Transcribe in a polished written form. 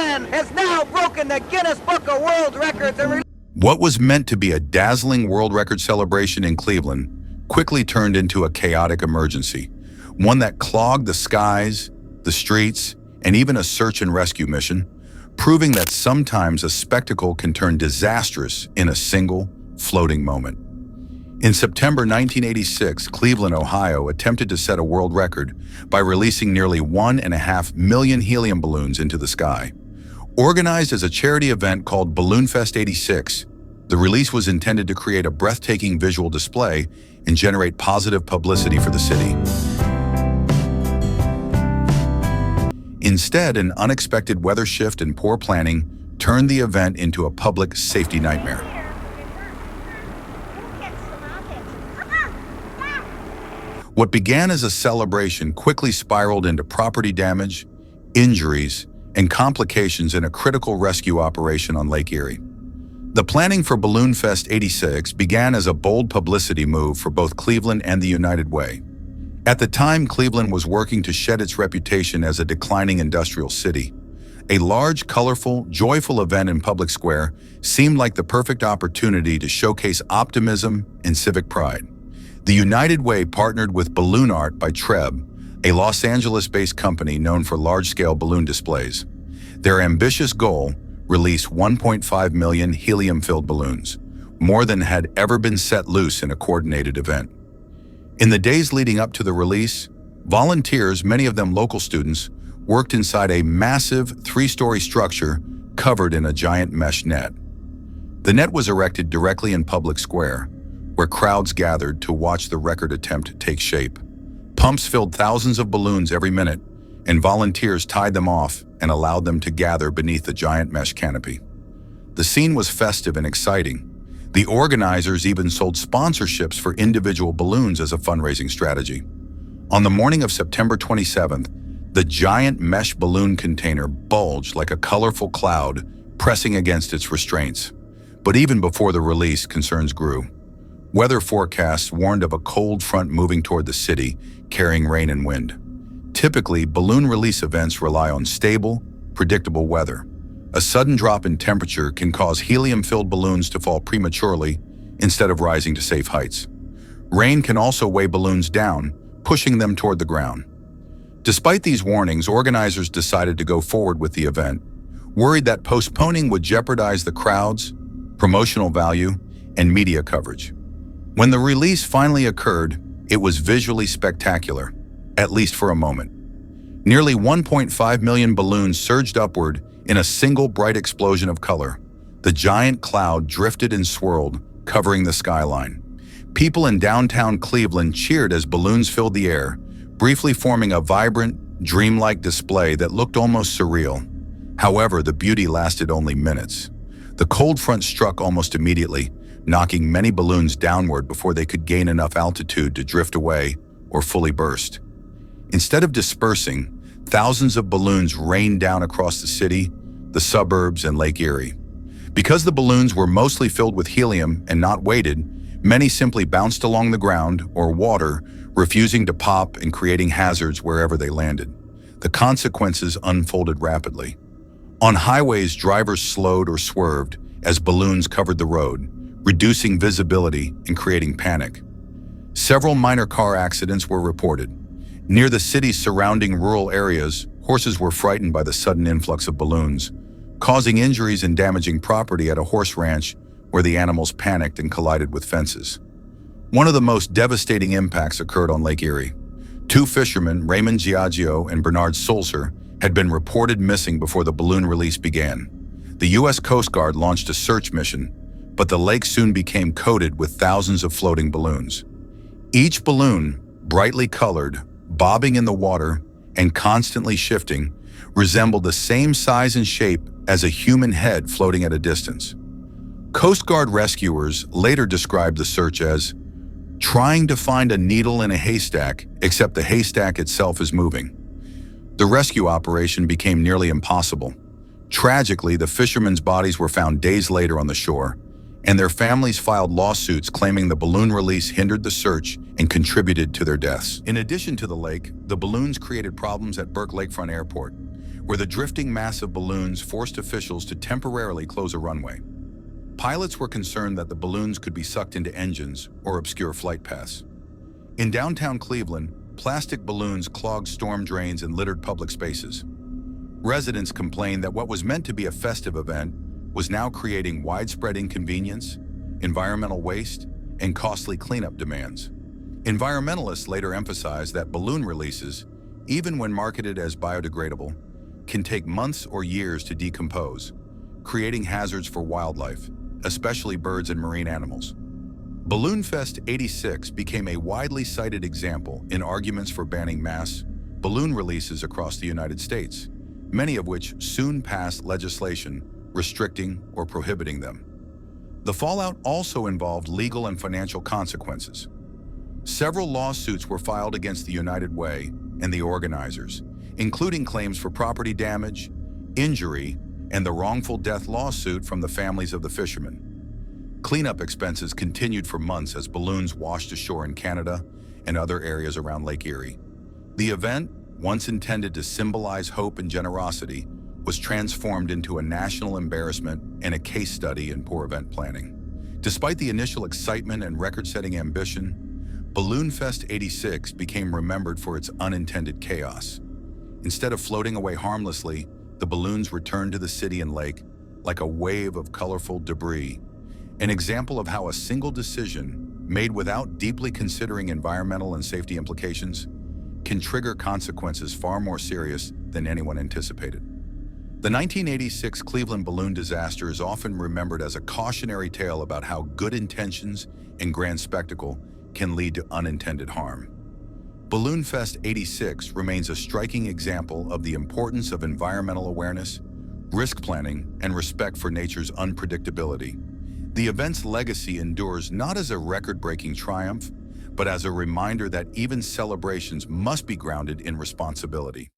man has now broken the Guinness Book of World Records and What was meant to be a dazzling world record celebration in Cleveland quickly turned into a chaotic emergency, one that clogged the skies, the streets, and even a search and rescue mission, proving that sometimes a spectacle can turn disastrous in a single, floating moment. In September 1986, Cleveland, Ohio attempted to set a world record by releasing nearly 1.5 million helium balloons into the sky. Organized as a charity event called Balloon Fest '86, the release was intended to create a breathtaking visual display and generate positive publicity for the city. Instead, an unexpected weather shift and poor planning turned the event into a public safety nightmare. What began as a celebration quickly spiraled into property damage, injuries, and complications in a critical rescue operation on Lake Erie. The planning for Balloon Fest '86 began as a bold publicity move for both Cleveland and the United Way. At the time, Cleveland was working to shed its reputation as a declining industrial city. A large, colorful, joyful event in Public Square seemed like the perfect opportunity to showcase optimism and civic pride. The United Way partnered with Balloon Art by Treb, a Los Angeles-based company known for large-scale balloon displays. Their ambitious goal: release 1.5 million helium-filled balloons, more than had ever been set loose in a coordinated event. In the days leading up to the release, volunteers, many of them local students, worked inside a massive 3-story structure covered in a giant mesh net. The net was erected directly in Public Square, where crowds gathered to watch the record attempt take shape. Pumps filled thousands of balloons every minute, and volunteers tied them off and allowed them to gather beneath the giant mesh canopy. The scene was festive and exciting. The organizers even sold sponsorships for individual balloons as a fundraising strategy. On the morning of September 27th, the giant mesh balloon container bulged like a colorful cloud pressing against its restraints. But even before the release, concerns grew. Weather forecasts warned of a cold front moving toward the city, carrying rain and wind. Typically, balloon release events rely on stable, predictable weather. A sudden drop in temperature can cause helium-filled balloons to fall prematurely instead of rising to safe heights. Rain can also weigh balloons down, pushing them toward the ground. Despite these warnings, organizers decided to go forward with the event, worried that postponing would jeopardize the crowds, promotional value, and media coverage. When the release finally occurred, it was visually spectacular, at least for a moment. Nearly 1.5 million balloons surged upward in a single bright explosion of color. The giant cloud drifted and swirled, covering the skyline. People in downtown Cleveland cheered as balloons filled the air, briefly forming a vibrant, dreamlike display that looked almost surreal. However, the beauty lasted only minutes. The cold front struck almost immediately, knocking many balloons downward before they could gain enough altitude to drift away or fully burst. Instead of dispersing, thousands of balloons rained down across the city, the suburbs, and Lake Erie. Because the balloons were mostly filled with helium and not weighted, many simply bounced along the ground or water, refusing to pop and creating hazards wherever they landed. The consequences unfolded rapidly. On highways, drivers slowed or swerved as balloons covered the road, reducing visibility and creating panic. Several minor car accidents were reported. Near the city's surrounding rural areas, horses were frightened by the sudden influx of balloons, causing injuries and damaging property at a horse ranch where the animals panicked and collided with fences. One of the most devastating impacts occurred on Lake Erie. 2 fishermen, Raymond Giaggio and Bernard Sulzer, had been reported missing before the balloon release began. The U.S. Coast Guard launched a search mission, but the lake soon became coated with thousands of floating balloons. Each balloon, brightly colored, bobbing in the water, and constantly shifting, resembled the same size and shape as a human head floating at a distance. Coast Guard rescuers later described the search as trying to find a needle in a haystack, except the haystack itself is moving. The rescue operation became nearly impossible. Tragically, the fishermen's bodies were found days later on the shore, and their families filed lawsuits claiming the balloon release hindered the search and contributed to their deaths. In addition to the lake, the balloons created problems at Burke Lakefront Airport, where the drifting mass of balloons forced officials to temporarily close a runway. Pilots were concerned that the balloons could be sucked into engines or obscure flight paths. In downtown Cleveland, plastic balloons clogged storm drains and littered public spaces. Residents complained that what was meant to be a festive event was now creating widespread inconvenience, environmental waste, and costly cleanup demands. Environmentalists later emphasized that balloon releases, even when marketed as biodegradable, can take months or years to decompose, creating hazards for wildlife, especially birds and marine animals. Balloon Fest '86 became a widely cited example in arguments for banning mass balloon releases across the United States, many of which soon passed legislation restricting or prohibiting them. The fallout also involved legal and financial consequences. Several lawsuits were filed against the United Way and the organizers, including claims for property damage, injury, and the wrongful death lawsuit from the families of the fishermen. Cleanup expenses continued for months as balloons washed ashore in Canada and other areas around Lake Erie. The event, once intended to symbolize hope and generosity, was transformed into a national embarrassment and a case study in poor event planning. Despite the initial excitement and record-setting ambition, Balloon Fest '86 became remembered for its unintended chaos. Instead of floating away harmlessly, the balloons returned to the city and lake like a wave of colorful debris, an example of how a single decision, made without deeply considering environmental and safety implications, can trigger consequences far more serious than anyone anticipated. The 1986 Cleveland balloon disaster is often remembered as a cautionary tale about how good intentions and grand spectacle can lead to unintended harm. Balloon Fest '86 remains a striking example of the importance of environmental awareness, risk planning, and respect for nature's unpredictability. The event's legacy endures not as a record-breaking triumph, but as a reminder that even celebrations must be grounded in responsibility.